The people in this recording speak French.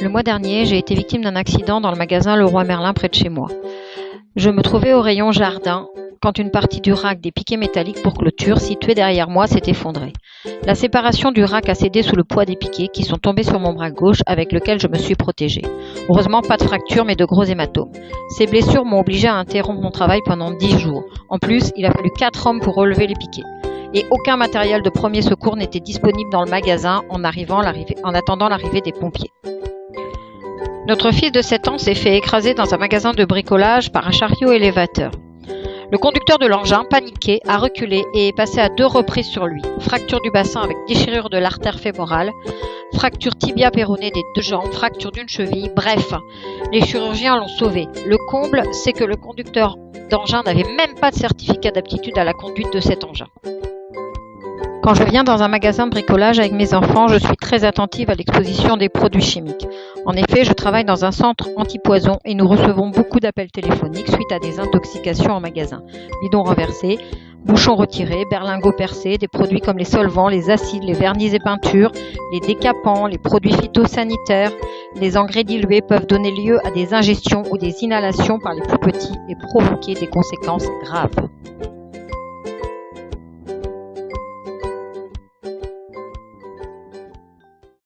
Le mois dernier, j'ai été victime d'un accident dans le magasin Leroy Merlin près de chez moi. Je me trouvais au rayon jardin quand une partie du rack des piquets métalliques pour clôture situé derrière moi s'est effondrée. La séparation du rack a cédé sous le poids des piquets qui sont tombés sur mon bras gauche avec lequel je me suis protégée. Heureusement, pas de fracture mais de gros hématomes. Ces blessures m'ont obligé à interrompre mon travail pendant 10 jours. En plus, il a fallu 4 hommes pour relever les piquets. Et aucun matériel de premier secours n'était disponible dans le magasin en attendant l'arrivée des pompiers. Notre fils de 7 ans s'est fait écraser dans un magasin de bricolage par un chariot élévateur. Le conducteur de l'engin, paniqué, a reculé et est passé à 2 reprises sur lui. Fracture du bassin avec déchirure de l'artère fémorale, fracture tibia-péronée des 2 jambes, fracture d'une cheville, bref, les chirurgiens l'ont sauvé. Le comble, c'est que le conducteur d'engin n'avait même pas de certificat d'aptitude à la conduite de cet engin. Quand je viens dans un magasin de bricolage avec mes enfants, je suis très attentive à l'exposition des produits chimiques. En effet, je travaille dans un centre anti-poison et nous recevons beaucoup d'appels téléphoniques suite à des intoxications en magasin. Bidons renversés, bouchons retirés, berlingots percés, des produits comme les solvants, les acides, les vernis et peintures, les décapants, les produits phytosanitaires, les engrais dilués peuvent donner lieu à des ingestions ou des inhalations par les plus petits et provoquer des conséquences graves.